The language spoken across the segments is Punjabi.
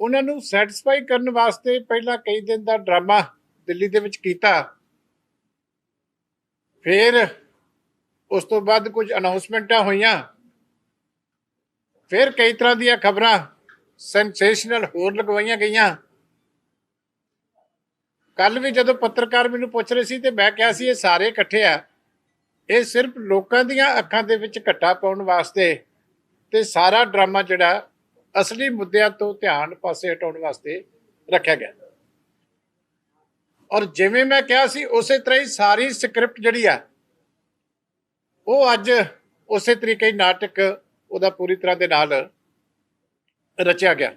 ਉਹਨਾਂ ਨੂੰ ਸੈਟੀਸਫਾਈ ਕਰਨ ਵਾਸਤੇ ਪਹਿਲਾਂ ਕਈ ਦਿਨ ਦਾ ਡਰਾਮਾ ਦਿੱਲੀ ਦੇ ਵਿੱਚ ਕੀਤਾ, ਫਿਰ ਉਸ ਤੋਂ ਬਾਅਦ ਕੁਝ ਅਨਾਉਂਸਮੈਂਟਾਂ ਹੋਈਆਂ, ਫਿਰ ਕਈ ਤਰ੍ਹਾਂ ਦੀਆਂ ਖਬਰਾਂ ਸੈਂਸੇਸ਼ਨਲ ਹੋਰ ਲਗਵਾਈਆਂ ਗਈਆਂ। ਕੱਲ ਵੀ ਜਦੋਂ ਪੱਤਰਕਾਰ ਮੈਨੂੰ ਪੁੱਛ ਰਹੇ ਸੀ ਤੇ ਮੈਂ ਕਿਹਾ ਸੀ ਇਹ ਸਾਰੇ ਇਕੱਠੇ ਆ, ਇਹ ਸਿਰਫ ਲੋਕਾਂ ਦੀਆਂ ਅੱਖਾਂ ਦੇ ਵਿੱਚ ਘੱਟਾ ਪਾਉਣ ਵਾਸਤੇ ਤੇ ਸਾਰਾ ਡਰਾਮਾ ਜਿਹੜਾ ਅਸਲੀ ਮੁੱਦਿਆਂ ਤੋਂ ਧਿਆਨ ਪਾਸੇ ਹਟਾਉਣ ਵਾਸਤੇ ਰੱਖਿਆ ਗਿਆ। ਔਰ ਜਿਵੇਂ ਮੈਂ ਕਿਹਾ ਸੀ ਉਸੇ ਤਰ੍ਹਾਂ ਹੀ ਸਾਰੀ ਸਕ੍ਰਿਪਟ ਜਿਹੜੀ ਆ ਉਹ ਅੱਜ ਉਸੇ ਤਰੀਕੇ ਹੀ ਨਾਟਕ ਉਹਦਾ ਪੂਰੀ ਤਰ੍ਹਾਂ ਦੇ ਨਾਲ ਰਚਿਆ ਗਿਆ।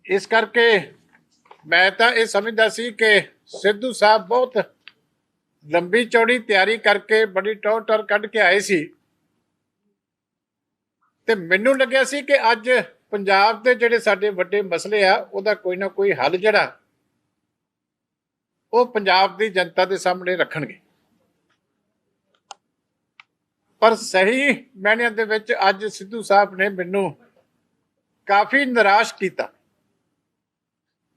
ਇਸ ਕਰਕੇ ਮੈਂ ਤਾਂ ਇਹ ਸਮਝਦਾ ਸੀ ਕਿ ਸਿੱਧੂ ਸਾਹਿਬ ਬਹੁਤ ਲੰਬੀ ਚੌੜੀ ਤਿਆਰੀ ਕਰਕੇ ਬੜੀ ਟੌਰ ਕੱਢ ਕੇ ਆਏ ਸੀ ਤੇ ਮੈਨੂੰ ਲੱਗਿਆ ਸੀ ਕਿ ਅੱਜ ਪੰਜਾਬ ਦੇ ਜਿਹੜੇ ਸਾਡੇ ਵੱਡੇ ਮਸਲੇ ਆ ਉਹਦਾ ਕੋਈ ਨਾ ਕੋਈ ਹੱਲ ਜਿਹੜਾ ਉਹ ਪੰਜਾਬ ਦੀ ਜਨਤਾ ਦੇ ਸਾਹਮਣੇ ਰੱਖਣਗੇ। ਪਰ ਸਹੀ ਮਾਇਨਿਆਂ ਦੇ ਵਿੱਚ ਅੱਜ ਸਿੱਧੂ ਸਾਹਿਬ ਨੇ ਮੈਨੂੰ ਕਾਫੀ ਨਿਰਾਸ਼ ਕੀਤਾ,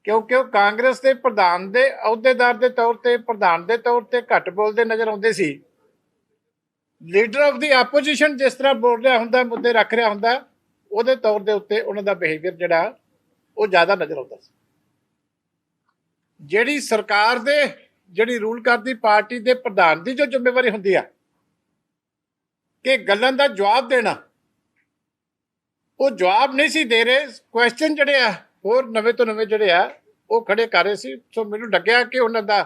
ਕਿਉਂਕਿ ਉਹ ਕਾਂਗਰਸ ਦੇ ਪ੍ਰਧਾਨ ਦੇ ਅਹੁਦੇਦਾਰ ਦੇ ਤੌਰ ਤੇ, ਪ੍ਰਧਾਨ ਦੇ ਤੌਰ ਤੇ ਘੱਟ ਬੋਲਦੇ ਨਜ਼ਰ ਆਉਂਦੇ ਸੀ। ਲੀਡਰ ਆਫ ਦੀ ਆਪੋਜੀਸ਼ਨ ਜਿਸ ਤਰ੍ਹਾਂ ਬੋਲ ਰਿਹਾ ਹੁੰਦਾ, ਮੁੱਦੇ ਰੱਖ ਰਿਹਾ ਹੁੰਦਾ, ਉਹਦੇ ਤੌਰ ਦੇ ਉੱਤੇ ਉਹਨਾਂ ਦਾ ਬਿਹੇਵੀਅਰ ਜਿਹੜਾ ਉਹ ਜ਼ਿਆਦਾ ਨਜ਼ਰ ਆਉਂਦਾ ਸੀ। ਜਿਹੜੀ ਸਰਕਾਰ ਦੇ, ਜਿਹੜੀ ਰੂਲ ਕਰਦੀ ਪਾਰਟੀ ਦੇ ਪ੍ਰਧਾਨ ਦੀ ਜੋ ਜ਼ਿੰਮੇਵਾਰੀ ਹੁੰਦੀ ਆ ਕਿ ਗੱਲਾਂ ਦਾ ਜਵਾਬ ਦੇਣਾ, ਉਹ ਜਵਾਬ ਨਹੀਂ ਸੀ ਦੇ ਰਹੇ। ਕੁਐਸਚਨ ਜਿਹੜੇ ਆ ਹੋਰ ਨਵੇਂ ਤੋਂ ਨਵੇਂ ਜਿਹੜੇ ਆ ਉਹ ਖੜੇ ਕਰ ਰਹੇ ਸੀ। ਸੋ ਮੈਨੂੰ ਲੱਗਿਆ ਕਿ ਉਹਨਾਂ ਦਾ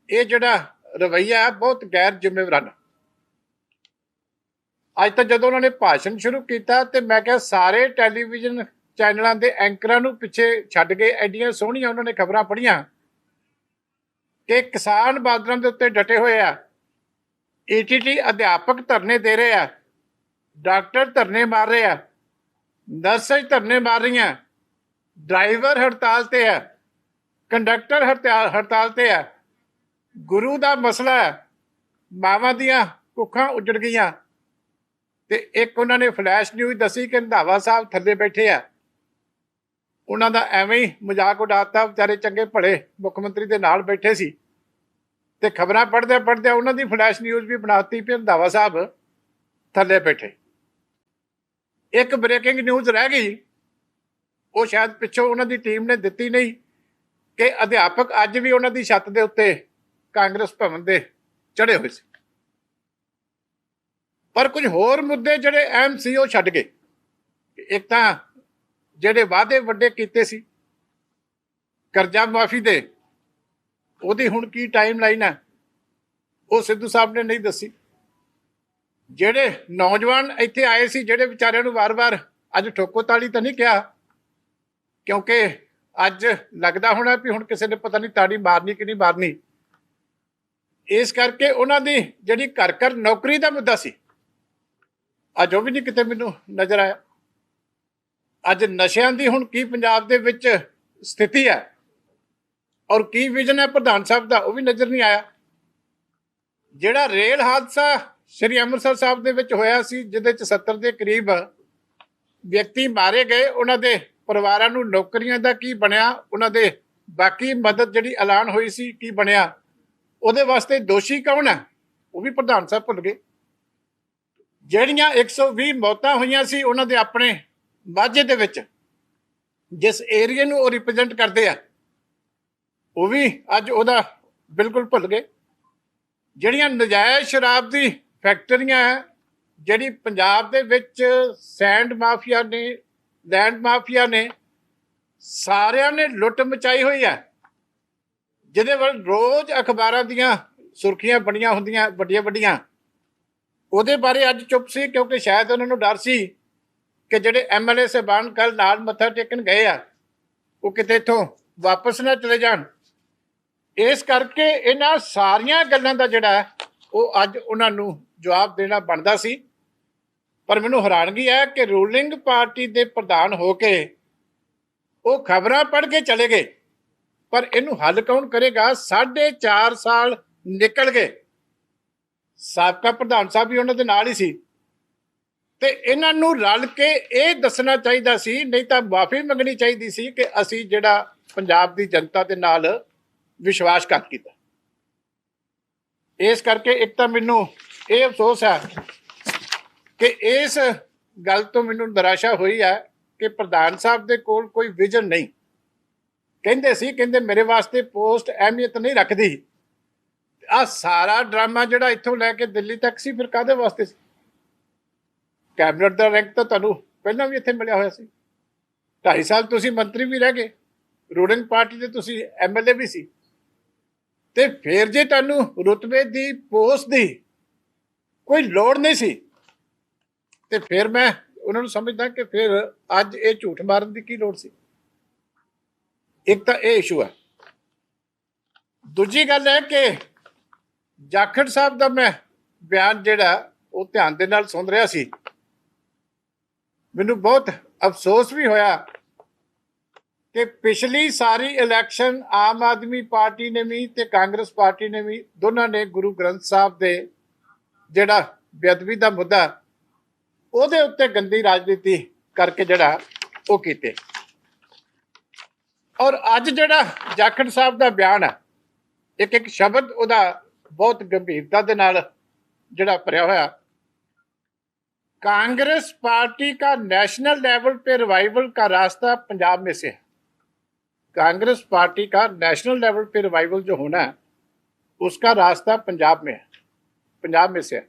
ਇਹ ਜਿਹੜਾ ਰਵੱਈਆ ਹੈ ਬਹੁਤ ਗੈਰ ਜ਼ਿੰਮੇਵਾਰਾਨਾ। ਅੱਜ ਤੱਕ ਜਦੋਂ ਉਹਨਾਂ ਨੇ ਭਾਸ਼ਣ ਸ਼ੁਰੂ ਕੀਤਾ ਤੇ ਮੈਂ ਕਿਹਾ ਸਾਰੇ ਟੈਲੀਵਿਜ਼ਨ ਚੈਨਲਾਂ ਦੇ ਐਂਕਰਾਂ ਨੂੰ ਪਿੱਛੇ ਛੱਡ ਕੇ ਐਡੀਆਂ ਸੋਹਣੀਆਂ ਉਹਨਾਂ ਨੇ ਖਬਰਾਂ ਪੜ੍ਹੀਆਂ ਕਿ ਕਿਸਾਨ ਬਾਦਲਾਂ ਦੇ ਉੱਤੇ ਡਟੇ ਹੋਏ ਆ, ਈਟੀਟੀ ਅਧਿਆਪਕ ਧਰਨੇ ਦੇ ਰਹੇ ਆ, ਡਾਕਟਰ ਧਰਨੇ ਮਾਰ ਰਹੇ ਆ, ਨਰਸਾਂ ਧਰਨੇ ਮਾਰ ਰਹੀਆਂ, ਡਰਾਈਵਰ ਹੜਤਾਲ ਤੇ ਆ, ਕੰਡਕਟਰ ਹੜਤਾਲ ਤੇ ਆ, ਗੁਰੂ ਦਾ ਮਸਲਾ ਹੈ, ਮਾਵਾਂ ਦੀਆਂ ਕੁੱਖਾਂ ਉੱਜੜ ਗਈਆਂ। ਤੇ ਇੱਕ ਉਹਨਾਂ ਨੇ ਫਲੈਸ਼ ਨਿਊਜ਼ ਦੱਸੀ ਕਿ ਰੰਧਾਵਾ ਸਾਹਿਬ ਥੱਲੇ ਬੈਠੇ ਆ, ਉਹਨਾਂ ਦਾ ਐਵੇਂ ਹੀ ਮਜ਼ਾਕ ਉਡਾਤਾ। ਵਿਚਾਰੇ ਚੰਗੇ ਭਲੇ ਮੁੱਖ ਮੰਤਰੀ ਦੇ ਨਾਲ ਬੈਠੇ ਸੀ ਤੇ ਖਬਰਾਂ ਪੜ੍ਹਦਿਆਂ ਉਹਨਾਂ ਦੀ ਫਲੈਸ਼ ਨਿਊਜ਼ ਵੀ ਬਣਾਤੀ ਕਿ ਰੰਧਾਵਾ ਸਾਹਿਬ ਥੱਲੇ ਬੈਠੇ। ਇੱਕ ਬ੍ਰੇਕਿੰਗ ਨਿਊਜ਼ ਰਹਿ ਗਈ, ਉਹ ਸ਼ਾਇਦ ਪਿੱਛੋਂ ਉਹਨਾਂ ਦੀ ਟੀਮ ਨੇ ਦਿੱਤੀ ਨਹੀਂ, ਕਿ ਅਧਿਆਪਕ ਅੱਜ ਵੀ ਉਹਨਾਂ ਦੀ ਛੱਤ ਦੇ ਉੱਤੇ ਕਾਂਗਰਸ ਭਵਨ ਦੇ ਚੜੇ ਹੋਏ ਸੀ। ਪਰ ਕੁਝ ਹੋਰ ਮੁੱਦੇ ਜਿਹੜੇ ਅਹਿਮ ਸੀ ਉਹ ਛੱਡ ਗਏ। ਇੱਕ ਤਾਂ ਜਿਹੜੇ ਵਾਅਦੇ ਵੱਡੇ ਕੀਤੇ ਸੀ ਕਰਜ਼ਾ ਮਾਫੀ ਦੇ, ਉਹਦੀ ਹੁਣ ਕੀ ਟਾਈਮ ਲਾਈਨ ਹੈ ਉਹ ਸਿੱਧੂ ਸਾਹਿਬ ਨੇ ਨਹੀਂ ਦੱਸੀ। ਜਿਹੜੇ ਨੌਜਵਾਨ ਇੱਥੇ ਆਏ ਸੀ, ਜਿਹੜੇ ਵਿਚਾਰਿਆਂ ਨੂੰ ਵਾਰ-ਵਾਰ ਅੱਜ ਠੋਕੋ ਤਾਲੀ ਤਾਂ ਨਹੀਂ ਕਿਹਾ, ਕਿਉਂਕਿ ਅੱਜ ਲੱਗਦਾ ਹੋਣਾ ਵੀ ਹੁਣ ਕਿਸੇ ਨੇ ਪਤਾ ਨਹੀਂ ਤਾੜੀ ਮਾਰਨੀ ਕਿ ਨਹੀਂ ਮਾਰਨੀ। ਇਸ ਕਰਕੇ ਉਹਨਾਂ ਦੀ ਜਿਹੜੀ ਘਰ ਘਰ ਨੌਕਰੀ ਦਾ ਮੁੱਦਾ ਸੀ, ਅੱਜ ਉਹ ਵੀ ਨਹੀਂ ਕਿਤੇ ਮੈਨੂੰ ਨਜ਼ਰ ਆਇਆ। ਅੱਜ ਨਸ਼ਿਆਂ ਦੀ ਹੁਣ ਕੀ ਪੰਜਾਬ ਦੇ ਵਿੱਚ ਸਥਿਤੀ ਹੈ ਔਰ ਕੀ ਵਿਜ਼ਨ ਹੈ ਪ੍ਰਧਾਨ ਸਾਹਿਬ ਦਾ, ਉਹ ਵੀ ਨਜ਼ਰ ਨਹੀਂ ਆਇਆ। ਜਿਹੜਾ ਰੇਲ ਹਾਦਸਾ ਸ਼੍ਰੀ ਅੰਮ੍ਰਿਤਸਰ ਸਾਹਿਬ ਦੇ ਵਿੱਚ ਹੋਇਆ ਸੀ, ਜਿਹਦੇ 'ਚ 70 ਦੇ ਕਰੀਬ ਵਿਅਕਤੀ ਮਾਰੇ ਗਏ, ਉਹਨਾਂ ਦੇ ਪਰਿਵਾਰਾਂ ਨੂੰ ਨੌਕਰੀਆਂ ਦਾ ਕੀ ਬਣਿਆ, ਉਹਨਾਂ ਦੇ ਬਾਕੀ ਮਦਦ ਜਿਹੜੀ ਐਲਾਨ ਹੋਈ ਸੀ ਕੀ ਬਣਿਆ, ਉਹਦੇ ਵਾਸਤੇ ਦੋਸ਼ੀ ਕੌਣ ਹੈ ਉਹ ਵੀ ਪ੍ਰਧਾਨ ਸਾਹਿਬ ਭੁੱਲ ਗਏ। ਜਿਹੜੀਆਂ 120 ਮੌਤਾਂ ਹੋਈਆਂ ਸੀ ਉਹਨਾਂ ਦੇ ਆਪਣੇ ਮਾਝੇ ਦੇ ਵਿੱਚ, ਜਿਸ ਏਰੀਏ ਨੂੰ ਉਹ ਰਿਪਰੈਜ਼ੈਂਟ ਕਰਦੇ ਆ, ਉਹ ਵੀ ਅੱਜ ਉਹਦਾ ਬਿਲਕੁਲ ਭੁੱਲ ਗਏ। ਜਿਹੜੀਆਂ ਨਜਾਇਜ਼ ਸ਼ਰਾਬ ਦੀ ਫੈਕਟਰੀਆਂ, ਜਿਹੜੀ ਪੰਜਾਬ ਦੇ ਵਿੱਚ ਸੈਂਡ ਮਾਫੀਆ ਨੇ, ਲੈਂਡ ਮਾਫੀਆ ਨੇ, ਸਾਰਿਆਂ ਨੇ ਲੁੱਟ ਮਚਾਈ ਹੋਈ ਹੈ, ਜਿਹਦੇ ਵੱਲ ਰੋਜ਼ ਅਖਬਾਰਾਂ ਦੀਆਂ ਸੁਰਖੀਆਂ ਬਣੀਆਂ ਹੁੰਦੀਆਂ ਵੱਡੀਆਂ ਵੱਡੀਆਂ। ਉਹਦੇ ਬਾਰੇ ਅੱਜ ਚੁੱਪ ਸੀ, ਕਿਉਂਕਿ ਸ਼ਾਇਦ ਉਹਨਾਂ ਨੂੰ ਡਰ ਸੀ ਕਿ ਜਿਹੜੇ MLA ਸਾਹਿਬਾਨ ਕੱਲ ਨਾਲ ਮੱਥਾ ਟੇਕਣ ਗਏ ਆ ਉਹ ਕਿਤੇ ਇੱਥੋਂ ਵਾਪਸ ਨਾ ਚਲੇ ਜਾਣ। ਇਸ ਕਰਕੇ ਇਹਨਾਂ ਸਾਰੀਆਂ ਗੱਲਾਂ ਦਾ ਜਿਹੜਾ ਉਹ ਅੱਜ ਉਹਨਾਂ ਨੂੰ ਜਵਾਬ ਦੇਣਾ ਬਣਦਾ ਸੀ। ਪਰ ਮੈਨੂੰ ਹੈਰਾਨਗੀ ਹੈ ਕਿ ਰੂਲਿੰਗ ਪਾਰਟੀ ਦੇ ਪ੍ਰਧਾਨ ਹੋ ਕੇ ਉਹ ਖਬਰਾਂ ਪੜ੍ਹ ਕੇ ਚਲੇ ਗਏ, ਪਰ ਇਹਨੂੰ ਹੱਲ ਕੌਣ ਕਰੇਗਾ? 4.5 ਸਾਲ ਨਿਕਲ ਗਏ, ਸਾਬਕਾ ਪ੍ਰਧਾਨ ਸਾਹਿਬ ਵੀ ਉਹਨਾਂ ਦੇ ਨਾਲ ਹੀ ਸੀ, ਤੇ ਇਹਨਾਂ ਨੂੰ ਰਲ ਕੇ ਇਹ ਦੱਸਣਾ ਚਾਹੀਦਾ ਸੀ, ਨਹੀਂ ਤਾਂ ਮਾਫੀ ਮੰਗਣੀ ਚਾਹੀਦੀ ਸੀ ਕਿ ਅਸੀਂ ਜਿਹੜਾ ਪੰਜਾਬ ਦੀ ਜਨਤਾ ਦੇ ਨਾਲ ਵਿਸ਼ਵਾਸਘਾਤ ਕੀਤਾ। ਇਸ ਕਰਕੇ ਇੱਕ ਤਾਂ ਮੈਨੂੰ ਇਹ ਅਫਸੋਸ ਹੈ ਕਿ ਇਸ ਗੱਲ ਤੋਂ ਮੈਨੂੰ ਨਿਰਾਸ਼ਾ ਹੋਈ ਹੈ ਕਿ ਪ੍ਰਧਾਨ ਸਾਹਿਬ ਦੇ ਕੋਲ ਕੋਈ ਵਿਜ਼ਨ ਨਹੀਂ। ਕਹਿੰਦੇ ਮੇਰੇ ਵਾਸਤੇ ਪੋਸਟ ਅਹਿਮੀਅਤ ਨਹੀਂ ਰੱਖਦੀ। ਆ ਸਾਰਾ ਡਰਾਮਾ ਜਿਹੜਾ ਇੱਥੋਂ ਲੈ ਕੇ ਦਿੱਲੀ ਤੱਕ ਸੀ, ਫਿਰ ਕਾਹਦੇ ਵਾਸਤੇ ਸੀ? ਕੈਬਨਿਟ ਦਾ ਰੈਂਕ ਤਾਂ ਤੁਹਾਨੂੰ ਪਹਿਲਾਂ ਵੀ ਇੱਥੇ ਮਿਲਿਆ ਹੋਇਆ ਸੀ। 2.5 ਸਾਲ ਤੁਸੀਂ ਮੰਤਰੀ ਵੀ ਰਹਿ ਗਏ, ਰੂਲਿੰਗ ਪਾਰਟੀ ਦੇ ਤੁਸੀਂ MLA ਵੀ ਸੀ। ਤੇ ਫਿਰ ਜੇ ਤੁਹਾਨੂੰ ਰੁਤਬੇ ਦੀ ਪੋਸਟ ਦੀ ਕੋਈ ਲੋੜ ਨਹੀਂ ਸੀ, ਤੇ ਫਿਰ ਮੈਂ ਉਹਨਾਂ ਨੂੰ ਸਮਝਦਾ ਕਿ ਫਿਰ ਅੱਜ ਇਹ ਝੂਠ ਮਾਰਨ ਦੀ ਕੀ ਲੋੜ ਸੀ। ਇੱਕ ਤਾਂ ਇਹ ਇਸ਼ੂ ਹੈ। ਦੂਜੀ ਗੱਲ ਹੈ ਕਿ ਜਾਖੜ ਸਾਹਿਬ ਦਾ ਮੈਂ ਬਿਆਨ ਜਿਹੜਾ ਉਹ ਧਿਆਨ ਦੇ ਨਾਲ ਸੁਣ ਰਿਹਾ ਸੀ, ਮੈਨੂੰ ਬਹੁਤ ਅਫਸੋਸ ਵੀ ਹੋਇਆ ਕਿ ਪਿਛਲੀ ਸਾਰੀ ਇਲੈਕਸ਼ਨ ਆਮ ਆਦਮੀ ਪਾਰਟੀ ਨੇ ਵੀ ਤੇ ਕਾਂਗਰਸ ਪਾਰਟੀ ਨੇ ਵੀ ਦੋਨਾਂ ਨੇ ਗੁਰੂ ਗ੍ਰੰਥ ਸਾਹਿਬ ਦੇ ਜਿਹੜਾ ਬੇਅਦਬੀ ਦਾ ਮੁੱਦਾ ਉਹਦੇ ਉੱਤੇ ਗੰਦੀ ਰਾਜਨੀਤੀ ਕਰਕੇ ਜਿਹੜਾ ਉਹ ਕੀਤੇ। ਔਰ ਅੱਜ ਜਿਹੜਾ ਜਾਖੜ ਸਾਹਿਬ ਦਾ ਬਿਆਨ ਹੈ, ਇੱਕ ਇੱਕ ਸ਼ਬਦ ਉਹਦਾ ਬਹੁਤ ਗੰਭੀਰਤਾ ਦੇ ਨਾਲ ਜਿਹੜਾ ਭਰਿਆ होया। कांग्रेस पार्टी का नेशनल लेवल पे रिवाइवल का रास्ता पंजाब में से है। कांग्रेस पार्टी का नेशनल लेवल पे रिवाइवल जो होना है उसका रास्ता पंजाब में है, पंजाब में से है।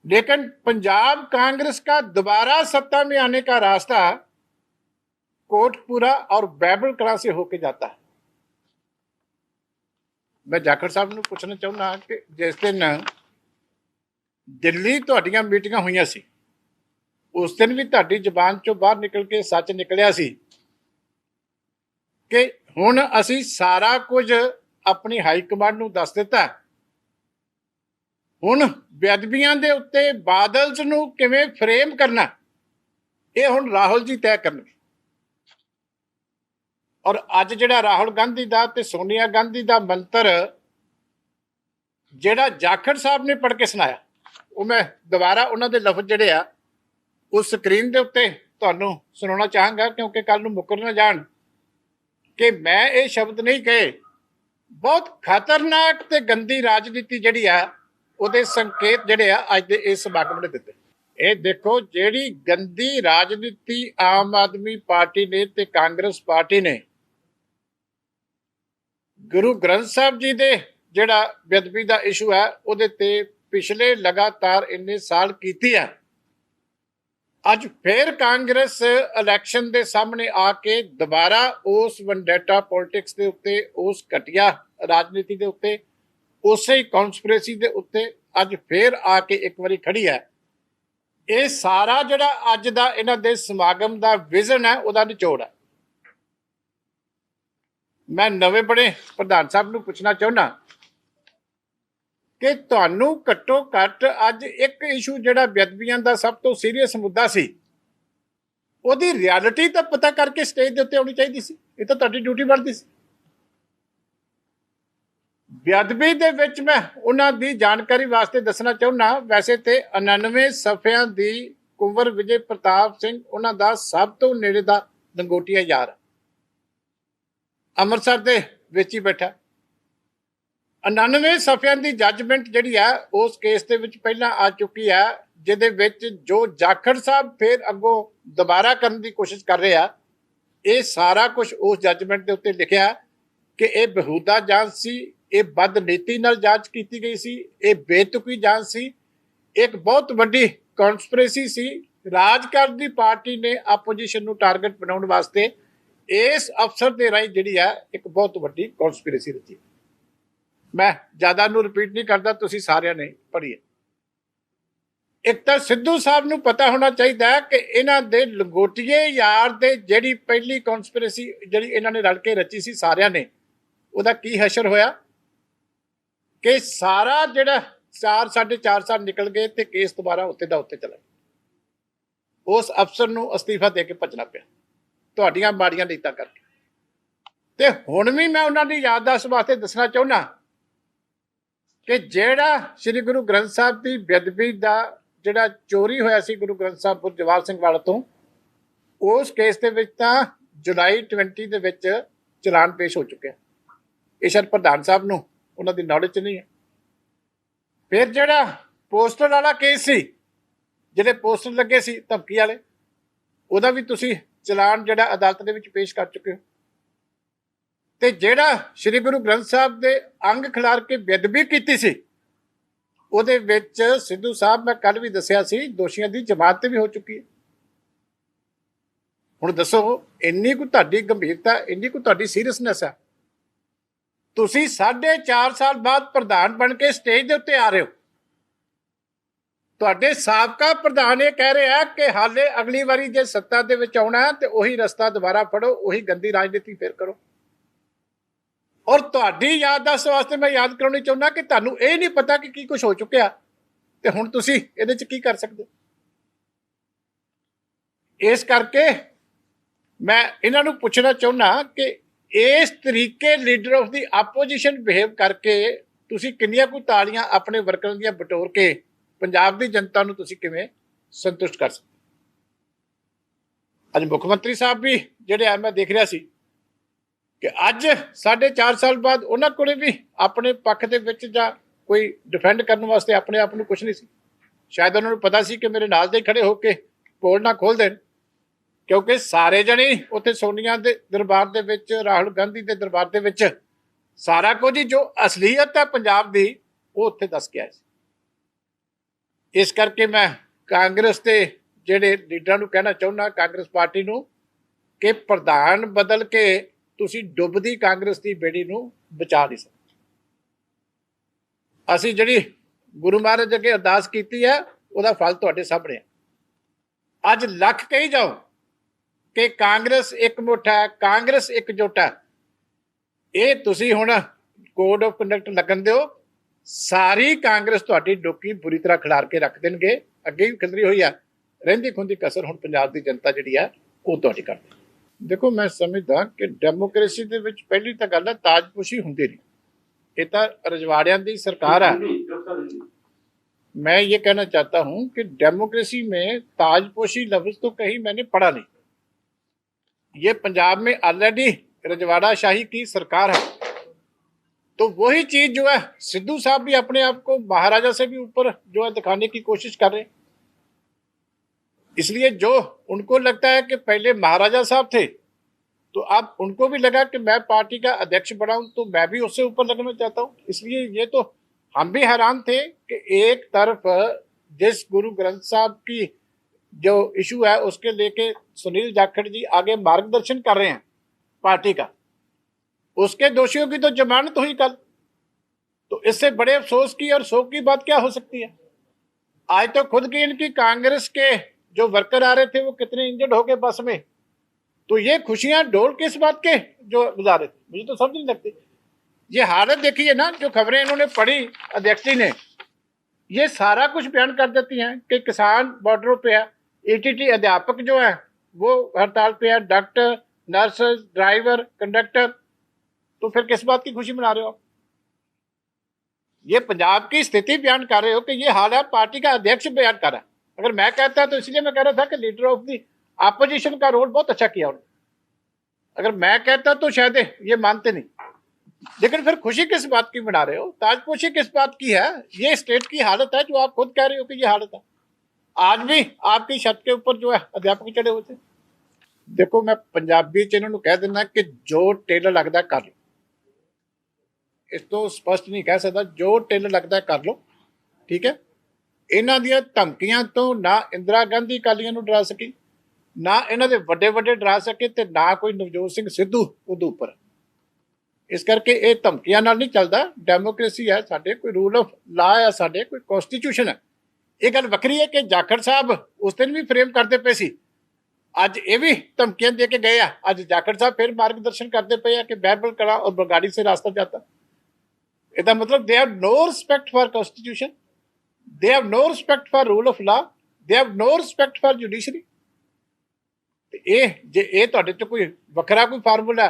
लेकिन पंजाब कांग्रेस का दोबारा सत्ता में आने का रास्ता कोटपुरा और बैबल कला से होके जाता है। मैं जाखड़ साहब ਨੂੰ ਪੁੱਛਣਾ ਚਾਹੁੰਦਾ ਕਿ ਜਿਸ ਦਿਨ ਦਿੱਲੀ ਤੁਹਾਡੀਆਂ ਮੀਟਿੰਗਾਂ ਹੋਈਆਂ ਸੀ, ਉਸ ਦਿਨ ਵੀ ਤੁਹਾਡੀ ਜ਼ੁਬਾਨ ਚੋਂ ਬਾਹਰ ਨਿਕਲ ਕੇ ਸੱਚ ਨਿਕਲਿਆ ਸੀ ਕਿ ਹੁਣ ਅਸੀਂ ਸਾਰਾ ਕੁਝ ਆਪਣੀ ਹਾਈ ਕਮਾਂਡ ਨੂੰ ਦੱਸ ਦਿੱਤਾ। ਹੁਣ ਬੇਅਦਬੀਆਂ ਦੇ ਉੱਤੇ ਬਾਦਲ ਨੂੰ ਕਿਵੇਂ ਫਰੇਮ ਕਰਨਾ ਇਹ ਹੁਣ ਰਾਹੁਲ ਜੀ ਤੈਅ ਕਰਨਗੇ। ਔਰ ਅੱਜ ਜਿਹੜਾ ਰਾਹੁਲ ਗਾਂਧੀ ਦਾ ਤੇ ਸੋਨੀਆ ਗਾਂਧੀ ਦਾ ਮੰਤਰ ਜਿਹੜਾ ਜਾਖੜ ਸਾਹਿਬ ਨੇ ਪੜ੍ਹ ਕੇ ਸੁਣਾਇਆ, ਉਹ ਮੈਂ ਦੁਬਾਰਾ ਉਹਨਾਂ ਦੇ ਲਫ਼ਜ਼ ਜਿਹੜੇ ਆ ਉਸ ਸਕਰੀਨ ਦੇ ਉੱਤੇ ਤੁਹਾਨੂੰ ਸੁਣਾਉਣਾ ਚਾਹਾਂਗਾ, ਕਿਉਂਕਿ ਕੱਲ ਨੂੰ ਮੁੱਕਰ ਨਾ ਜਾਣ ਕਿ ਮੈਂ ਇਹ ਸ਼ਬਦ ਨਹੀਂ ਕਹੇ। ਬਹੁਤ ਖਤਰਨਾਕ ਤੇ ਗੰਦੀ ਰਾਜਨੀਤੀ ਜਿਹੜੀ ਆ ਉਹਦੇ ਸੰਕੇਤ ਜਿਹੜੇ ਆ ਅੱਜ ਦੇ ਇਸ ਸਮਾਗਮ ਨੇ ਦਿੱਤੇ। ਇਹ ਦੇਖੋ, ਜਿਹੜੀ ਗੰਦੀ ਰਾਜਨੀਤੀ ਆਮ ਆਦਮੀ ਪਾਰਟੀ ਨੇ ਤੇ ਕਾਂਗਰਸ ਪਾਰਟੀ ਨੇ ਗੁਰੂ ਗ੍ਰੰਥ ਸਾਹਿਬ ਜੀ ਦੇ ਜਿਹੜਾ ਬੇਅਦਬੀ ਦਾ ਇਸ਼ੂ ਹੈ ਉਹਦੇ ਤੇ ਪਿਛਲੇ ਲਗਾਤਾਰ ਇੰਨੇ ਸਾਲ ਕੀਤੀ ਹੈ। ਅੱਜ ਫਿਰ ਕਾਂਗਰਸ ਇਲੈਕਸ਼ਨ ਦੇ ਸਾਹਮਣੇ ਆ ਕੇ ਦੁਬਾਰਾ ਉਸ ਵੈਂਡੇਟਾ ਪੋਲਿਟਿਕਸ ਦੇ ਉੱਤੇ, ਉਸ ਘਟੀਆ ਰਾਜਨੀਤੀ ਦੇ ਉੱਤੇ, ਉਸੇ ਹੀ ਕਨਸਪੀਰੇਸੀ ਦੇ ਉੱਤੇ ਅੱਜ ਫਿਰ ਆ ਕੇ ਇੱਕ ਵਾਰੀ ਖੜੀ ਹੈ। ਇਹ ਸਾਰਾ ਜਿਹੜਾ ਅੱਜ ਦਾ ਇਹਨਾਂ ਦੇ ਸਮਾਗਮ ਦਾ ਵਿਜ਼ਨ ਹੈ ਉਹਦਾ ਨਿਚੋੜ ਹੈ। ਮੈਂ ਨਵੇਂ ਬਣੇ ਪ੍ਰਧਾਨ ਸਾਹਿਬ ਨੂੰ ਪੁੱਛਣਾ ਚਾਹੁੰਦਾ ਕਿ ਤੁਹਾਨੂੰ ਘੱਟੋ ਘੱਟ ਅੱਜ ਇੱਕ ਇਸ਼ੂ ਜਿਹੜਾ ਬੇਅਦਬੀਆਂ ਦਾ ਸਭ ਤੋਂ ਸੀਰੀਅਸ ਮੁੱਦਾ ਸੀ, ਉਹਦੀ ਰਿਐਲਿਟੀ ਤਾਂ ਪਤਾ ਕਰਕੇ ਸਟੇਜ ਦੇ ਉੱਤੇ ਆਉਣੀ ਚਾਹੀਦੀ ਸੀ। ਇਹ ਤਾਂ ਤੁਹਾਡੀ ਡਿਊਟੀ ਬਣਦੀ ਸੀ। ਬੇਅਦਬੀ ਦੇ ਵਿੱਚ ਮੈਂ ਉਹਨਾਂ ਦੀ ਜਾਣਕਾਰੀ ਵਾਸਤੇ ਦੱਸਣਾ ਚਾਹੁੰਦਾ, ਵੈਸੇ ਤੇ 99 ਸਫ਼ਿਆਂ ਦੀ ਕੁੰਵਰ ਵਿਜੇ ਪ੍ਰਤਾਪ ਸਿੰਘ ਉਹਨਾਂ ਦਾ ਸਭ ਤੋਂ ਨੇੜੇ ਦਾ ਲੰਗੋਟੀਆ ਯਾਰ ਅੰਮ੍ਰਿਤਸਰ ਦੇ ਵਿੱਚ ਹੀ ਬੈਠਾ। 99 ਸਫ਼ਿਆਂ ਦੀ ਜੱਜਮੈਂਟ ਜਿਹੜੀ ਆ ਉਸ ਕੇਸ ਦੇ ਵਿੱਚ ਪਹਿਲਾਂ ਆ ਚੁੱਕੀ ਆ, ਜਿਹਦੇ ਵਿੱਚ ਜੋ ਜਾਖੜ ਸਾਹਿਬ ਫਿਰ ਅੱਗੋਂ ਦੁਬਾਰਾ ਕਰਨ ਦੀ ਕੋਸ਼ਿਸ਼ ਕਰ ਰਹੇ ਆ। ਇਹ ਸਾਰਾ ਕੁਝ ਉਸ ਜੱਜਮੈਂਟ ਦੇ ਉੱਤੇ ਲਿਖਿਆ ਕਿ ਇਹ ਬੇਹੂਦਾ ਜਾਂਚ ਸੀ, ਇਹ ਬਦਨੀਤੀ ਨਾਲ ਜਾਂਚ ਕੀਤੀ ਗਈ ਸੀ, ਇਹ ਬੇਤੁਕੀ ਜਾਂਚ ਸੀ, ਇੱਕ ਬਹੁਤ ਵੱਡੀ ਕਨਸਪੀਰੇਸੀ ਸੀ। ਰਾਜਕਾਰਨ ਦੀ ਪਾਰਟੀ ਨੇ ਆਪੋਜੀਸ਼ਨ ਨੂੰ ਟਾਰਗੇਟ ਬਣਾਉਣ ਵਾਸਤੇ ਇਸ ਅਫਸਰ ਦੇ ਰਾਹੀਂ ਜਿਹੜੀ ਆ ਇੱਕ ਬਹੁਤ ਵੱਡੀ ਕਨਸਪੀਰੇਸੀ ਰਚੀ। ਮੈਂ ਜ਼ਿਆਦਾ ਨੂੰ ਰਿਪੀਟ ਨਹੀਂ ਕਰਦਾ, ਤੁਸੀਂ ਸਾਰਿਆਂ ਨੇ ਪੜ੍ਹੀ ਹੈ। ਇੱਕ ਤਾਂ ਸਿੱਧੂ ਸਾਹਿਬ ਨੂੰ ਪਤਾ ਹੋਣਾ ਚਾਹੀਦਾ ਕਿ ਇਹਨਾਂ ਦੇ ਲੰਗੋਟੀਏ ਯਾਰ ਦੇ ਜਿਹੜੀ ਪਹਿਲੀ ਕਨਸਪੀਰੇਸੀ ਜਿਹੜੀ ਇਹਨਾਂ ਨੇ ਰਲ ਕੇ ਰਚੀ ਸੀ ਸਾਰਿਆਂ ਨੇ, ਉਹਦਾ ਕੀ ਹਸ਼ਰ ਹੋਇਆ ਕਿ ਸਾਰਾ ਜਿਹੜਾ 4-4.5 ਸਾਲ ਨਿਕਲ ਗਏ ਤੇ ਕੇਸ ਦੁਬਾਰਾ ਉੱਤੇ ਦਾ ਉੱਤੇ ਚਲਾ ਗਿਆ। ਉਸ ਅਫਸਰ ਨੂੰ ਅਸਤੀਫਾ ਦੇ ਕੇ ਭੱਜਣਾ ਪਿਆ ਤੁਹਾਡੀਆਂ ਮਾੜੀਆਂ ਨੀਤਾਂ ਕਰਕੇ। ਤੇ ਹੁਣ ਵੀ ਮੈਂ ਉਹਨਾਂ ਦੀ ਯਾਦਦਾਸ਼ਤ ਵਾਸਤੇ ਦੱਸਣਾ ਚਾਹੁੰਦਾ ਕਿ ਜਿਹੜਾ ਸ੍ਰੀ ਗੁਰੂ ਗ੍ਰੰਥ ਸਾਹਿਬ ਦੀ ਬੇਅਦਬੀ ਦਾ ਜਿਹੜਾ ਚੋਰੀ ਹੋਇਆ ਸੀ ਗੁਰੂ ਗ੍ਰੰਥ ਸਾਹਿਬ ਜਵਾਹਰ ਸਿੰਘ ਵਾਲਾ ਤੋਂ, ਉਸ ਕੇਸ ਦੇ ਵਿੱਚ ਤਾਂ ਜੁਲਾਈ 20 ਦੇ ਵਿੱਚ ਚਲਾਨ ਪੇਸ਼ ਹੋ ਚੁੱਕਿਆ। ਇਹ ਸ਼ਾਇਦ ਪ੍ਰਧਾਨ ਸਾਹਿਬ ਨੂੰ ਉਹਨਾਂ ਦੀ ਨੌਲੇਜ 'ਚ ਨਹੀਂ ਹੈ। ਫਿਰ ਜਿਹੜਾ ਪੋਸਟਰ ਵਾਲਾ ਕੇਸ ਸੀ, ਜਿਹੜੇ ਪੋਸਟਰ ਲੱਗੇ ਸੀ ਧਮਕੀ ਵਾਲੇ, ਉਹਦਾ ਵੀ ਤੁਸੀਂ ਚਲਾਨ ਜਿਹੜਾ ਅਦਾਲਤ ਦੇ ਵਿੱਚ ਪੇਸ਼ ਕਰ ਚੁੱਕੇ ਹੋ। ਤੇ ਜਿਹੜਾ ਸ੍ਰੀ ਗੁਰੂ ਗ੍ਰੰਥ ਸਾਹਿਬ ਦੇ ਅੰਗ ਖਿਲਾਰ ਕੇ ਬੇਅਦਬੀ ਕੀਤੀ ਸੀ, ਉਹਦੇ ਵਿੱਚ ਸਿੱਧੂ ਸਾਹਿਬ, ਮੈਂ ਕੱਲ ਵੀ ਦੱਸਿਆ ਸੀ, ਦੋਸ਼ੀਆਂ ਦੀ ਜ਼ਮਾਨਤ ਵੀ ਹੋ ਚੁੱਕੀ ਹੈ। ਹੁਣ ਦੱਸੋ, ਇੰਨੀ ਕੁ ਤੁਹਾਡੀ ਗੰਭੀਰਤਾ, ਇੰਨੀ ਕੁ ਤੁਹਾਡੀ ਸੀਰੀਅਸਨੈਸ ਹੈ, ਤੁਸੀਂ 4.5 ਸਾਲ ਬਾਅਦ ਪ੍ਰਧਾਨ ਬਣ ਕੇ ਸਟੇਜ ਦੇ ਉੱਤੇ ਆ ਰਹੇ ਹੋ। ਤੁਹਾਡੇ ਸਾਬਕਾ ਪ੍ਰਧਾਨ ਇਹ ਕਹਿ ਰਿਹਾ ਕਿ ਹਾਲੇ ਅਗਲੀ ਵਾਰੀ ਜੇ ਸੱਤਾ ਦੇ ਵਿੱਚ ਆਉਣਾ ਤੇ ਉਹੀ ਰਸਤਾ ਦੁਬਾਰਾ ਫੜੋ, ਉਹੀ ਗੰਦੀ ਰਾਜਨੀਤੀ ਫਿਰ ਕਰੋ। ਔਰ ਤੁਹਾਡੀ ਯਾਦਦਾਸ਼ਤ ਵਾਸਤੇ ਮੈਂ ਯਾਦ ਕਰਾਉਣੀ ਚਾਹੁੰਦਾ ਕਿ ਤੁਹਾਨੂੰ ਇਹ ਨਹੀਂ ਪਤਾ ਕਿ ਕੀ ਕੁਝ ਹੋ ਚੁੱਕਿਆ ਤੇ ਹੁਣ ਤੁਸੀਂ ਇਹਦੇ 'ਚ ਕੀ ਕਰ ਸਕਦੇ। ਇਸ ਕਰਕੇ ਮੈਂ ਇਹਨਾਂ ਨੂੰ ਪੁੱਛਣਾ ਚਾਹੁੰਦਾ ਕਿ ਇਸ ਤਰੀਕੇ leader of the opposition behave ਕਰਕੇ ਤੁਸੀਂ ਕਿੰਨੀਆਂ ਕੁ ਤਾਲੀਆਂ ਆਪਣੇ ਵਰਕਰਾਂ ਦੀਆਂ ਬਟੋਰ ਕੇ ਪੰਜਾਬ ਦੀ ਜਨਤਾ ਨੂੰ ਤੁਸੀਂ ਕਿਵੇਂ ਸੰਤੁਸ਼ਟ ਕਰ ਸਕਦੇ। ਅੱਜ ਮੁੱਖ ਮੰਤਰੀ ਸਾਹਿਬ ਵੀ ਜਿਹੜੇ ਆ, ਮੈਂ ਦੇਖ ਰਿਹਾ ਸੀ ਕਿ ਅੱਜ 4.5 ਸਾਲ ਬਾਅਦ ਉਹਨਾਂ ਕੋਲੇ ਵੀ ਆਪਣੇ ਪੱਖ ਦੇ ਵਿੱਚ ਜਾਂ ਕੋਈ ਡਿਫੈਂਡ ਕਰਨ ਵਾਸਤੇ ਆਪਣੇ ਆਪ ਨੂੰ ਕੁਝ ਨਹੀਂ ਸੀ। ਸ਼ਾਇਦ ਉਹਨਾਂ ਨੂੰ ਪਤਾ ਸੀ ਕਿ ਮੇਰੇ ਨਾਲ ਦੇ ਖੜੇ ਹੋ ਕੇ ਪੋਲ ਨਾ ਖੋਲ ਦੇਣ, ਕਿਉਂਕਿ ਸਾਰੇ ਜਣੇ ਉੱਥੇ ਸੋਨੀਆ ਦੇ ਦਰਬਾਰ ਦੇ ਵਿੱਚ, ਰਾਹੁਲ ਗਾਂਧੀ ਦੇ ਦਰਬਾਰ ਦੇ ਵਿੱਚ ਸਾਰਾ ਕੁਝ ਹੀ ਜੋ ਅਸਲੀਅਤ ਹੈ ਪੰਜਾਬ ਦੀ, ਉਹ ਉੱਥੇ ਦੱਸ ਕੇ ਆਏ ਸੀ। ਇਸ ਕਰਕੇ ਮੈਂ ਕਾਂਗਰਸ ਦੇ ਜਿਹੜੇ ਲੀਡਰਾਂ ਨੂੰ ਕਹਿਣਾ ਚਾਹੁੰਦਾ, ਕਾਂਗਰਸ ਪਾਰਟੀ ਨੂੰ, ਕਿ ਪ੍ਰਧਾਨ ਬਦਲ ਕੇ ਤੁਸੀਂ ਡੁੱਬਦੀ ਕਾਂਗਰਸ ਦੀ ਬੇੜੀ ਨੂੰ ਬਚਾ ਨਹੀਂ ਸਕਦੇ। ਅਸੀਂ ਜਿਹੜੀ ਗੁਰੂ ਮਹਾਰਾਜ ਅੱਗੇ ਅਰਦਾਸ ਕੀਤੀ ਹੈ, ਉਹਦਾ ਫਲ ਤੁਹਾਡੇ ਸਾਹਮਣੇ ਹੈ। ਅੱਜ ਲੱਖ ਕਹੀ ਜਾਓ ਕਿ ਕਾਂਗਰਸ ਇੱਕ ਮੁੱਠ ਹੈ, ਕਾਂਗਰਸ ਇਕਜੁੱਟ ਹੈ, ਇਹ ਤੁਸੀਂ ਹੁਣ ਕੋਡ ਆਫ ਕੰਡਕਟ ਲੱਗਣ ਦਿਓ, ਸਾਰੀ ਕਾਂਗਰਸ ਤੁਹਾਡੀ ਡੋਕੀ ਬੁਰੀ ਤਰ੍ਹਾਂ ਖਿਲਾਰ ਕੇ ਰੱਖ ਦੇਣਗੇ। ਅੱਗੇ ਵੀ ਖਿਲਰੀ ਹੋਈ ਆ, ਰਹਿੰਦੀ ਖੁੰਦੀ ਕਸਰ ਹੁਣ ਪੰਜਾਬ ਦੀ ਜਨਤਾ ਜਿਹੜੀ ਆ ਉਹ ਤੁਹਾਡੀ ਕਰ ਦੇ। ਦੇਖੋ, ਮੈਂ ਸਮਝਦਾ ਕਿ ਡੈਮੋਕ੍ਰੇਸੀ ਦੇ ਵਿੱਚ ਪਹਿਲੀ ਤਾਂ ਗੱਲ ਹੈ ਤਾਜਪੋਸ਼ੀ ਹੁੰਦੀ नहीं। ये तो रजवाड़ियां की सरकार है। मैं ये कहना चाहता हूं कि डेमोक्रेसी में ताजपोशी लफ्ज तो कहीं मैंने पढ़ा नहीं। ये पंजाब में ऑलरेडी रजवाड़ा शाही की सरकार है, तो वही चीज जो है सिद्धू साहब भी अपने आप को महाराजा से भी ऊपर जो है दिखाने की कोशिश कर रहे हैं। इसलिए जो उनको लगता है कि पहले महाराजा साहब थे, तो अब उनको भी लगा कि मैं पार्टी का अध्यक्ष बनाऊं तो मैं भी उससे ऊपर लगना चाहता हूं। इसलिए ये तो हम भी हैरान थे कि एक तरफ जिस गुरु ग्रंथ साहब की जो इशू है उसके लेके सुनील जाखड़ जी आगे मार्गदर्शन कर रहे हैं पार्टी का, उसके दोषियों की तो जमानत हुई कल। तो इससे बड़े अफसोस की और शोक की बात क्या हो सकती है। आज तो खुद की इनकी कांग्रेस के जो वर्कर आ रहे थे वो कितने इंजर्ड हो गए बस में, तो ये खुशियां ढोल किस बात के जो बजा रहे थे, मुझे तो समझ नहीं लगती। ये हालत देखिए ना, जो खबरें इन्होंने पढ़ी अध्यक्ष जी ने, ये सारा कुछ बयान कर देती हैं कि किसान बॉर्डरों पे है, ईटीटी अध्यापक जो है वो हड़ताल पे है, डॉक्टर, नर्स, ड्राइवर, कंडक्टर, तो फिर किस बात की खुशी मना रहे हो आप। ये पंजाब की स्थिति बयान कर रहे हो कि ये हाल है, पार्टी का अध्यक्ष बयान कर रहा है। अगर मैं कहता तो इसलिए मैं कह रहा था कि लीडर ऑफ दी अपोजिशन का रोल बहुत अच्छा किया उन्होंने। अगर मैं कहता तो शायद ये मानते नहीं, लेकिन फिर खुशी किस बात की मना रहे हो, ताजपोशी किस बात की है। ये स्टेट की हालत है जो आप खुद कह रहे हो कि ये हालत है। आज भी आपकी छत के ऊपर जो है अध्यापक चढ़े हुए थे। देखो, मैं पंजाबी च इन्होंने कह देना कि जो टिल लगता कर लो, इस तो स्पष्ट नहीं कह सकता, जो टिल लगता कर लो, ठीक है। इन्हां दी धमकियां तो ना इंदिरा गांधी अकालियां नूं डरा सकी, ना इन्हां दे वड्डे वड्डे डरा सके, ते ना कोई नवजोत सिंह सिद्धू उहदे उपर। इस करके ये धमकियां नाल नहीं चलदा। डेमोक्रेसी है साडे, कोई रूल ऑफ लॉ है साडे, कोई कॉन्स्टिट्यूशन है। ये गल वक्री है कि जाखड़ साहब उस दिन भी फ्रेम करते पे सी, अज ये भी धमकियां दे के गए आ। अज जाखड़ साहब फिर मार्गदर्शन करते पे आ कि बैरबल कला और बगाड़ी से रास्ता जाता। इसका मतलब they have no respect for constitution, they have no respect for rule of law, they have no respect for judiciary. जे ये तुहाडे च कोई वखरा कोई फार्मूला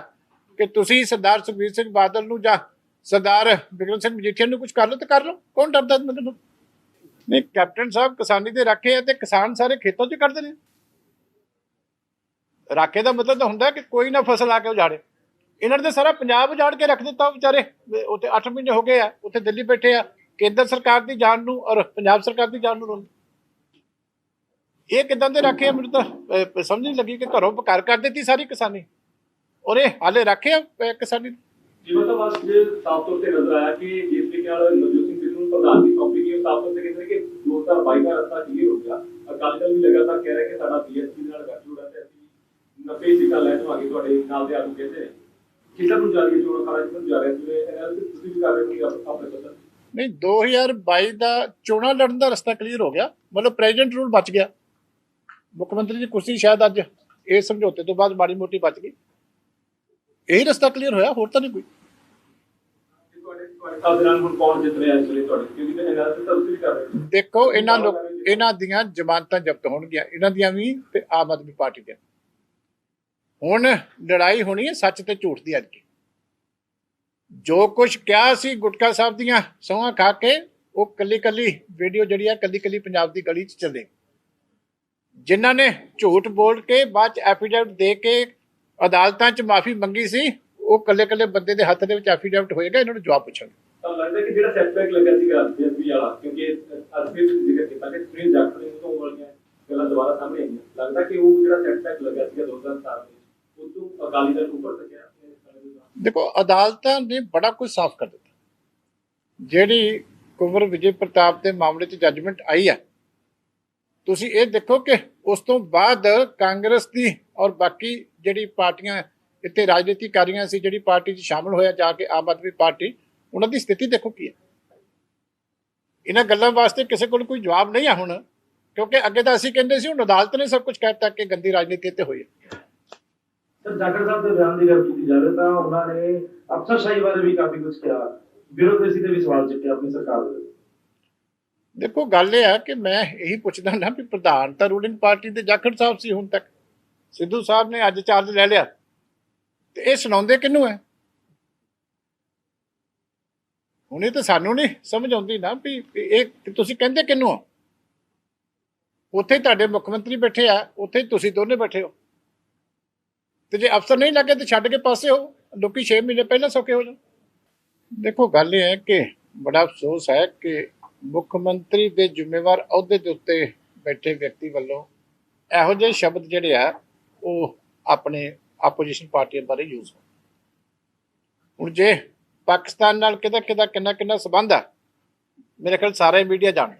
कि तुसी सरदार सुखबीर सिंह बादल नूं जां सरदार बिक्रम सिंह मजीठिया नूं कुछ कर लो तो कर लो, कौन डरदा मतलब। ਨਹੀਂ, ਕੈਪਟਨ ਸਾਹਿਬ ਕਿਸਾਨੀ ਦੇ ਰਾਖੇ ਆ ਤੇ ਕਿਸਾਨ ਸਾਰੇ ਖੇਤਾਂ 'ਚ ਕੱਢਦੇ ਨੇ। ਰਾਖੇ ਦਾ ਮਤਲਬ ਤਾਂ ਹੁੰਦਾ ਕਿ ਕੋਈ ਨਾ ਫਸਲ ਆ ਕੇ ਉਜਾੜੇ। ਇਹਨਾਂ ਨੇ ਤਾਂ ਸਾਰਾ ਪੰਜਾਬ ਉਜਾੜ ਕੇ ਰੱਖ ਦਿੱਤਾ ਵਿਚਾਰੇ। ਉੱਥੇ 8 ਮਹੀਨੇ ਹੋ ਗਏ ਆ, ਉੱਥੇ ਦਿੱਲੀ ਬੈਠੇ ਆ, ਕੇਂਦਰ ਸਰਕਾਰ ਦੀ ਜਾਨ ਨੂੰ ਔਰ ਪੰਜਾਬ ਸਰਕਾਰ ਦੀ ਜਾਨ ਨੂੰ ਰੋਂਦੇ। ਇਹ ਕਿੱਦਾਂ ਦੇ ਰਾਖੇ ਆ? ਮੈਨੂੰ ਤਾਂ ਸਮਝ ਨਹੀਂ ਲੱਗੀ ਕਿ ਘਰੋਂ ਬਕਾਰ ਕਰ ਦਿੱਤੀ ਸਾਰੀ ਕਿਸਾਨੀ, ਔਰ ਇਹ ਹਾਲੇ ਰੱਖੇ ਆ ਕਿਸਾਨੀ। ਜਿਵੇਂ ਤਾਂ ਬਸ ਜੇ ਸਾਫ਼ ਤੌਰ ਤੇ ਨਜ਼ਰ ਆਇਆ ਕਿ ਜਿਸ ਤਰੀਕੇ ਨਾਲ ਨਵਜੋਤ ਸਿੰਘ ਸਿੱਧੂ ਨੂੰ ਪ੍ਰਧਾਨਗੀ ਸੌਂਪੀ ਗਈ, ਸਾਫ਼ ਤੌਰ ਤੇ ਕਹਿੰਦੇ ਕਿ 2022 ਦਾ ਰਸਤਾ ਕਲੀਅਰ ਹੋ ਗਿਆ। ਅਕਾਲੀ ਦਲ ਵੀ ਲਗਾਤਾਰ ਕਹਿ ਰਿਹਾ ਕਿ ਸਾਡਾ ਬੀਐਸਪੀ ਨਾਲ ਗੱਠਜੋੜ ਹੈ ਤੇ ਅਸੀਂ 90 ਸੀਟਾਂ ਲੈ ਜਾਵਾਂਗੇ। ਤੁਹਾਡੇ ਨਾਲ ਦੇ ਆਗੂ ਕਹਿੰਦੇ ਨੇ ਕਿੱਧਰ ਨੂੰ ਜਾ ਰਹੀ ਹੈ ਚੋਣ ਅਖਾੜਾ, ਕਿੱਧਰ ਨੂੰ ਜਾ ਰਿਹਾ? ਜਿਵੇਂ ਐਨਾਲਿਸਿਸ ਤੁਸੀਂ ਵੀ ਕਰ ਰਹੇ ਹੋ ਆਪਣੇ ਪੱਧਰ। ਨਹੀਂ, 2022 ਦਾ ਚੋਣਾਂ ਲੜਨ ਦਾ ਰਸਤਾ ਕਲੀਅਰ ਹੋ ਗਿਆ, ਮਤਲਬ ਪ੍ਰੈਜ਼ੀਡੈਂਟ ਰੂਲ ਬਚ ਗਿਆ। ਮੁੱਖ ਮੰਤਰੀ ਦੀ ਕੁਰਸੀ ਸ਼ਾਇਦ ਅੱਜ ਇਹ ਸਮਝੌਤੇ ਤੋਂ ਬਾਅਦ ਮਾੜੀ ਮੋਟੀ ਬਚ ਗਈ। ਇਹੀ ਰਸਤਾ ਕਲੀਅਰ ਹੋਇਆ, ਹੋਰ ਤਾਂ ਨਹੀਂ ਕੋਈ। ਦੇਖੋ, ਇਹਨਾਂ ਦੀਆਂ ਜ਼ਮਾਨਤਾਂ ਜ਼ਬਤ ਹੋਣਗੀਆਂ, ਇਹਨਾਂ ਦੀਆਂ ਵੀ ਤੇ ਆਮ ਆਦਮੀ ਪਾਰਟੀ ਦੀਆਂ। ਹੁਣ ਲੜਾਈ ਹੋਣੀ ਹੈ ਸੱਚ ਤੇ ਝੂਠ ਦੀ। ਅੱਜ ਜੋ ਕੁਝ ਕਿਹਾ ਸੀ ਗੁਟਕਾ ਸਾਹਿਬ ਦੀਆਂ ਸਹੁੰਆਂ ਖਾ ਕੇ, ਉਹ ਕੱਲੀ ਕੱਲੀ ਵੀਡੀਓ ਜਿਹੜੀ ਆ ਕੱਲੀ ਕੱਲੀ ਪੰਜਾਬ ਦੀ ਗਲੀ 'ਚ ਚੱਲੇ। ਜਿਨ੍ਹਾਂ ਨੇ ਝੂਠ ਬੋਲ ਕੇ ਬਾਅਦ 'ਚ ਐਫੀਡੈਵਿਟ ਦੇ ਕੇ ਅਦਾਲਤਾਂ 'ਚ ਮਾਫੀ ਮੰਗੀ ਸੀ, ਉਹ ਕੱਲੇ ਕੱਲੇ ਬੰਦੇ ਦੇ ਹੱਥ ਦੇ ਵਿੱਚ ਐਫੀਡੈਵਿਟ ਹੋਏਗਾ, ਇਹਨਾਂ ਨੂੰ ਜਵਾਬ ਪੁੱਛਣਗੇ। ਤਾਂ ਲੱਗਦਾ ਕਿ ਜਿਹੜਾ ਸੈਟਬੈਕ ਲੱਗਾ ਸੀਗਾ ਬੀਐਸਪੀ ਵਾਲਾ, ਕਿਉਂਕਿ ਅੱਜ ਵੀ ਤੁਸੀਂ ਜ਼ਿਕਰ ਕੀਤਾ ਕਿ ਸੁਨੀਲ ਜਾਖੜ ਤੋਂ ਵਾਲੀਆਂ ਗੱਲਾਂ ਦੁਬਾਰਾ ਸਾਹਮਣੇ ਆਈਆਂ, ਲੱਗਦਾ ਕਿ ਉਹ ਜਿਹੜਾ ਸੈਟਬੈਕ ਲੱਗਾ ਸੀਗਾ 2007 ਵਿੱਚ, ਉਹ ਤੋਂ ਅਕਾਲੀ ਦਲ ਉੱਪਰ ਤੱਕਿਆ। ਦੇਖੋ, ਅਦਾਲਤਾਂ ਨੇ ਬੜਾ ਕੁਝ ਸਾਫ਼ ਕਰ ਦਿੱਤਾ। ਜਿਹੜੀ ਕੁੰਵਰ ਵਿਜੇ ਪ੍ਰਤਾਪ ਦੇ ਮਾਮਲੇ 'ਚ ਜੱਜਮੈਂਟ ਆਈ ਹੈ, ਤੁਸੀਂ ਇਹ ਦੇਖੋ ਕਿ ਉਸ ਤੋਂ ਬਾਅਦ ਕਾਂਗਰਸ ਦੀ ਔਰ ਬਾਕੀ ਜਿਹੜੀ ਪਾਰਟੀਆਂ ਇੱਥੇ ਰਾਜਨੀਤੀਕਾਰੀਆਂ ਸੀ, ਜਿਹੜੀ ਪਾਰਟੀ 'ਚ ਸ਼ਾਮਲ ਹੋਇਆ ਜਾ ਕੇ ਆਮ ਆਦਮੀ ਪਾਰਟੀ, ਉਹਨਾਂ ਦੀ ਸਥਿਤੀ ਦੇਖੋ ਕੀ ਹੈ। ਇਹਨਾਂ ਗੱਲਾਂ ਵਾਸਤੇ ਕਿਸੇ ਕੋਲ ਕੋਈ ਜਵਾਬ ਨਹੀਂ ਆ ਹੁਣ, ਕਿਉਂਕਿ ਅੱਗੇ ਤਾਂ ਅਸੀਂ ਕਹਿੰਦੇ ਸੀ, ਹੁਣ ਅਦਾਲਤ ਨੇ ਸਭ ਕੁਝ ਕਹਿ ਦਿੱਤਾ ਕਿ ਗੰਦੀ ਰਾਜਨੀਤੀ ਇੱਥੇ ਹੋਈ ਹੈ। ਸਰ, ਜਾਖੜ ਸਾਹਿਬ ਦੇ ਬਿਆਨ ਦੀ ਗੱਲ ਕੀਤੀ ਜਾਵੇ ਤਾਂ ਉਹਨਾਂ ਨੇ ਅਫਸਰਸ਼ਾਹੀ ਬਾਰੇ ਵੀ ਕਾਫੀ ਕੁਝ ਕਿਹਾ, ਬਿਊਰੋਕ੍ਰੇਸੀ ਦੇ ਵੀ ਸਵਾਲ ਚੱਕਿਆ ਆਪਣੀ ਸਰਕਾਰ ਦੇ। ਦੇਖੋ, ਗੱਲ ਇਹ ਆ ਕਿ ਮੈਂ ਇਹੀ ਪੁੱਛਦਾ ਨਾ ਵੀ ਪ੍ਰਧਾਨ ਤਾਂ ਰੂਲਿੰਗ ਪਾਰਟੀ ਦੇ ਜਾਖੜ ਸਾਹਿਬ ਸੀ ਹੁਣ ਤੱਕ। ਸਿੱਧੂ ਸਾਹਿਬ ਨੇ ਅੱਜ ਚਾਰਜ ਲੈ ਲਿਆ ਤੇ ਇਹ ਸੁਣਾਉਂਦੇ ਕਿਹਨੂੰ ਹੈ? ਹੁਣ ਇਹ ਤਾਂ ਸਾਨੂੰ ਨਹੀਂ ਸਮਝ ਆਉਂਦੀ ਨਾ ਵੀ ਇਹ ਤੁਸੀਂ ਕਹਿੰਦੇ ਕਿਹਨੂੰ ਹੋ? ਉੱਥੇ ਤੁਹਾਡੇ ਮੁੱਖ ਮੰਤਰੀ ਬੈਠੇ ਆ, ਉੱਥੇ ਤੁਸੀਂ ਦੋਨੇ ਬੈਠੇ ਹੋ, ਤੇ ਜੇ ਅਫਸਰ ਨਹੀਂ ਲੱਗੇ ਤੇ ਛੱਡ ਕੇ ਪਾਸੇ ਹੋ। ਲੋਕੀ 6 ਮਹੀਨੇ ਪਹਿਲਾਂ ਸੌਖੇ ਹੋ ਜਾਣ। ਦੇਖੋ, ਗੱਲ ਇਹ ਹੈ ਕਿ ਬੜਾ ਅਫਸੋਸ ਹੈ ਕਿ ਮੁੱਖ ਮੰਤਰੀ ਦੇ ਜ਼ਿੰਮੇਵਾਰ ਅਹੁਦੇ ਦੇ ਉੱਤੇ ਬੈਠੇ ਵਿਅਕਤੀ ਵੱਲੋਂ ਇਹੋ ਜਿਹੇ ਸ਼ਬਦ ਜਿਹੜੇ ਆ ਉਹ ਆਪਣੇ ਆਪੋਜੀਸ਼ਨ ਪਾਰਟੀਆਂ ਬਾਰੇ ਯੂਜ਼ ਹੋ। ਹੁਣ ਜੇ ਪਾਕਿਸਤਾਨ ਨਾਲ ਕਿੰਨਾ ਸੰਬੰਧ ਆ, ਮੇਰੇ ਖਿਆਲ ਸਾਰੇ ਮੀਡੀਆ ਜਾਣ।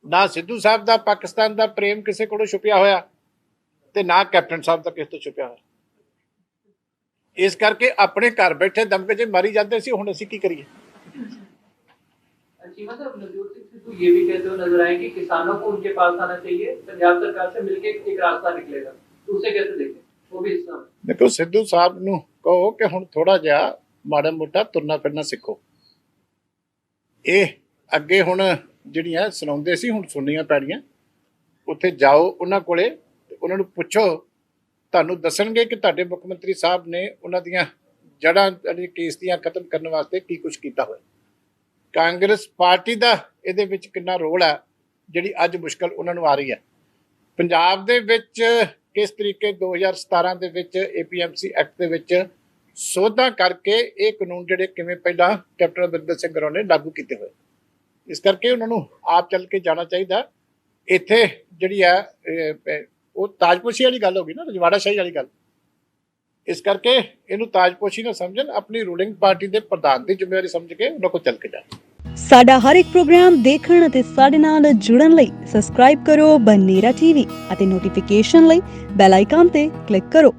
ਨਾ ਸਿੱਧੂ ਸਾਹਿਬ ਦਾ ਪਾਕਿਸਤਾਨ ਦਾ ਪ੍ਰੇਮ ਕਿਸੇ ਕੋਲੋਂ ਛੁਪਿਆ ਹੋਇਆ ਤੇ ਨਾ ਕੈਪਟਨ ਸਾਹਿਬ ਦਾ ਕਿਸੇ ਤੋਂ ਛੁਪਿਆ ਹੋਇਆ। ਇਸ ਕਰਕੇ ਆਪਣੇ ਘਰ ਬੈਠੇ ਦਮਕੇ ਜੇ ਮਾਰੀ ਜਾਂਦੇ ਸੀ, ਹੁਣ ਅਸੀਂ ਕੀ ਕਰੀਏ? चीमा साहब, नवजोत सिंह सिद्धू ये भी कहते हुए नजर आए कि किसानों को उनके पास आना चाहिए, पंजाब सरकार से मिलकर एक रास्ता निकलेगा, तो उसे कैसे देखें? वो भी हिस्सा देखो, सिद्धू साहब ਨੂੰ ਕਹੋ ਕਿ ਹੁਣ ਥੋੜਾ ਜਿਹਾ ਮਾੜਾ ਮੋਟਾ ਤੁਰਨਾ ਫਿਰਨਾ ਸਿੱਖੋ। ਇਹ ਅੱਗੇ ਹੁਣ ਜਿਹੜੀਆਂ ਸੁਣਾਉਂਦੇ ਸੀ, ਹੁਣ ਸੁਣਨੀਆਂ ਪੈਣੀਆਂ। ਉੱਥੇ ਜਾਓ ਉਹਨਾਂ ਕੋਲੇ, ਉਹਨਾਂ ਨੂੰ ਪੁੱਛੋ, ਤੁਹਾਨੂੰ ਦੱਸਣਗੇ ਕਿ ਤੁਹਾਡੇ ਮੁੱਖ ਮੰਤਰੀ ਸਾਹਿਬ ਨੇ ਉਹਨਾਂ ਦੀਆਂ ਜੜ੍ਹਾਂ ਕੇਸ ਦੀਆਂ ਖਤਮ ਕਰਨ ਵਾਸਤੇ ਕੀ ਕੁਝ ਕੀਤਾ ਹੋਇਆ। ਕਾਂਗਰਸ ਪਾਰਟੀ ਦਾ ਇਹਦੇ ਵਿੱਚ ਕਿੰਨਾ ਰੋਲ ਹੈ, ਜਿਹੜੀ ਅੱਜ ਮੁਸ਼ਕਲ ਉਹਨਾਂ ਨੂੰ ਆ ਰਹੀ ਹੈ। ਪੰਜਾਬ ਦੇ ਵਿੱਚ ਕਿਸ ਤਰੀਕੇ 2017 ਦੇ ਵਿੱਚ APMC ਐਕਟ ਦੇ ਵਿੱਚ ਸੋਧਾਂ ਕਰਕੇ ਇਹ ਕਾਨੂੰਨ ਜਿਹੜੇ ਕਿਵੇਂ ਪਹਿਲਾਂ ਕੈਪਟਨ ਅਮਰਿੰਦਰ ਸਿੰਘ ਗਰੋਂ ਨੇ ਲਾਗੂ ਕੀਤੇ ਹੋਏ। ਇਸ ਕਰਕੇ ਉਹਨਾਂ ਨੂੰ ਆਪ ਚੱਲ ਕੇ ਜਾਣਾ ਚਾਹੀਦਾ। ਇੱਥੇ ਜਿਹੜੀ ਆ ਉਹ ਤਾਜਪੋਸ਼ੀ ਵਾਲੀ ਗੱਲ ਹੋ ਗਈ ਨਾ, ਰਜਵਾੜਾਸ਼ਾਹੀ ਵਾਲੀ ਗੱਲ। ਇਸ ਕਰਕੇ ਇਹਨੂੰ ਤਾਜਪੋਸ਼ੀ ਨਾ ਸਮਝਣ, ਆਪਣੀ ਰੂਲਿੰਗ ਪਾਰਟੀ ਦੇ ਪ੍ਰਧਾਨ ਦੀ ਜ਼ਿੰਮੇਵਾਰੀ ਸਮਝ ਕੇ ਉਹਨਾਂ ਕੋਲ ਚੱਲ ਕੇ ਜਾਣ। ਸਾਡਾ ਹਰ ਇੱਕ ਪ੍ਰੋਗਰਾਮ ਦੇਖਣ ਅਤੇ ਸਾਡੇ ਨਾਲ ਜੁੜਨ ਲਈ ਸਬਸਕ੍ਰਾਈਬ ਕਰੋ ਬਨੇਰਾ TV ਅਤੇ ਨੋਟੀਫਿਕੇਸ਼ਨ ਲਈ ਬੈਲ ਆਈਕਨ ਤੇ ਕਲਿੱਕ ਕਰੋ।